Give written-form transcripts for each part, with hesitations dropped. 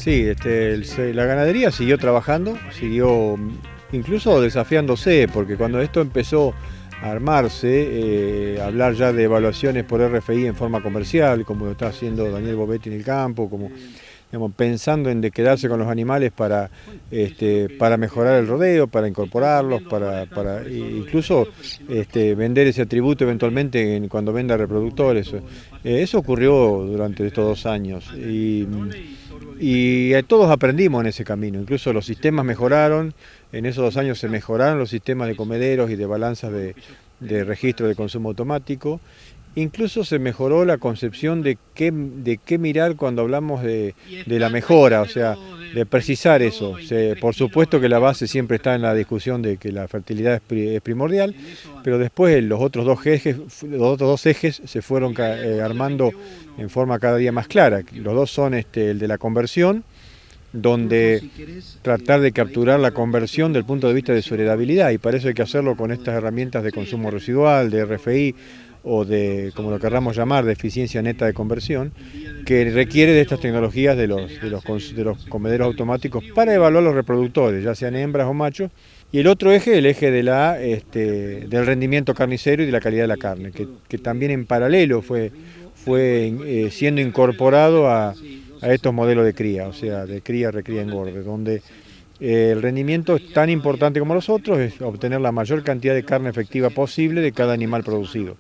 Sí, la ganadería siguió trabajando, siguió incluso desafiándose, porque cuando esto empezó a armarse, hablar ya de evaluaciones por RFI en forma comercial, como lo está haciendo Daniel Bovetti en el campo, como digamos, pensando en quedarse con los animales para mejorar el rodeo, para incorporarlos, para incluso vender ese atributo eventualmente cuando venda reproductores. Eso ocurrió durante estos 2 años y todos aprendimos en ese camino, incluso los sistemas mejoraron, en esos 2 años se mejoraron los sistemas de comederos y de balanzas de registro de consumo automático. Incluso se mejoró la concepción de qué mirar cuando hablamos de la mejora, o sea, de precisar eso. Por supuesto que la base siempre está en la discusión de que la fertilidad es primordial, pero después los otros dos ejes se fueron armando en forma cada día más clara. Los dos son el de la conversión, donde tratar de capturar la conversión del punto de vista de su heredabilidad, y para eso hay que hacerlo con estas herramientas de consumo residual, de RFI, o de, como lo querramos llamar, de eficiencia neta de conversión, que requiere de estas tecnologías de los comederos automáticos para evaluar los reproductores, ya sean hembras o machos. Y el otro eje, el eje del rendimiento carnicero y de la calidad de la carne, que también en paralelo fue siendo incorporado a estos modelos de cría, o sea, de cría, recría, engorde, donde el rendimiento es tan importante como los otros, es obtener la mayor cantidad de carne efectiva posible de cada animal producido.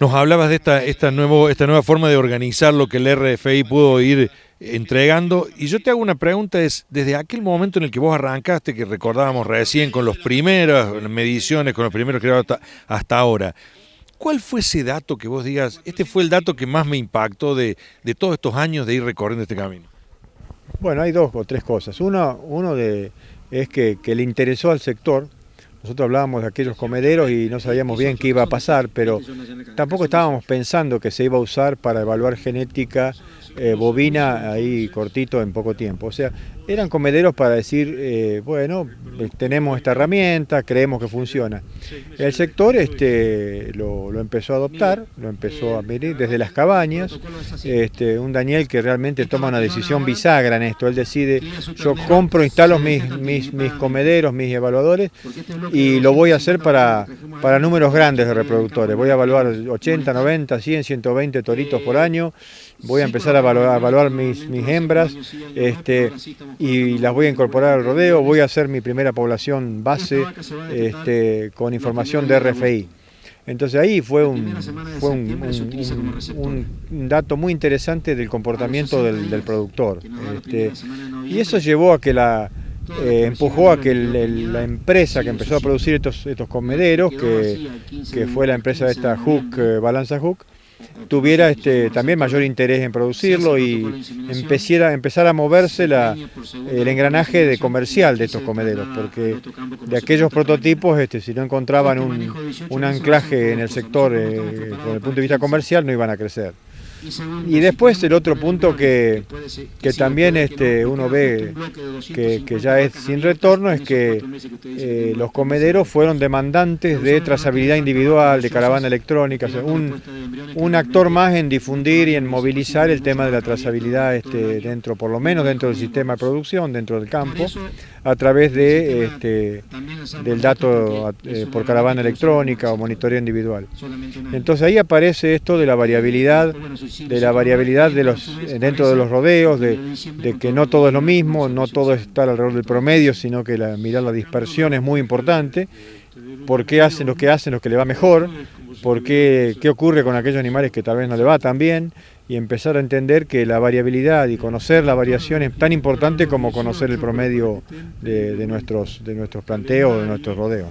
Nos hablabas de esta nueva forma de organizar lo que el RFI pudo ir entregando, y yo te hago una pregunta, desde aquel momento en el que vos arrancaste, que recordábamos recién con las primeras mediciones, con los primeros creados hasta ahora, ¿cuál fue ese dato que vos digas, este fue el dato que más me impactó de todos estos años de ir recorriendo este camino? Bueno, hay 2 o 3 cosas. Es que le interesó al sector. Nosotros hablábamos de aquellos comederos y no sabíamos bien qué iba a pasar, pero tampoco estábamos pensando que se iba a usar para evaluar genética bovina ahí cortito en poco tiempo. O sea, eran comederos para decir, bueno, tenemos esta herramienta, creemos que funciona. El sector lo empezó a adoptar, lo empezó a medir desde las cabañas. Un Daniel que realmente toma una decisión bisagra en esto. Él decide, yo compro, instalo mis comederos, mis evaluadores, y lo voy a hacer para números grandes de reproductores. Voy a evaluar 80, 90, 100, 120 toritos por año. Voy a empezar a evaluar mis hembras y las voy a incorporar al rodeo. Voy a hacer mi primera población base con información de RFI. Entonces ahí fue un dato muy interesante del comportamiento del productor. Y eso llevó a que empujó a que la empresa que empezó a producir estos comederos, que fue la empresa esta Balanza Hook, tuviera también mayor interés en producirlo y empezar a moverse el engranaje comercial de estos comederos, porque de aquellos prototipos, si no encontraban un anclaje en el sector desde el punto de vista comercial, no iban a crecer. Y después el otro punto que también uno ve que ya es sin retorno es que los comederos fueron demandantes de trazabilidad individual, de caravana electrónica, o sea, un actor más en difundir y en movilizar el tema de la trazabilidad por lo menos dentro del sistema de producción, dentro del campo, a través del dato por caravana electrónica o monitoreo individual. Entonces ahí aparece esto de la variabilidad dentro de los rodeos, de que no todo es lo mismo, no todo es estar alrededor del promedio, sino que mirar la dispersión es muy importante. ¿Por qué hacen los que le va mejor? ¿Qué ocurre con aquellos animales que tal vez no le va tan bien? Y empezar a entender que la variabilidad y conocer la variación es tan importante como conocer el promedio de nuestros planteos, de nuestros rodeos.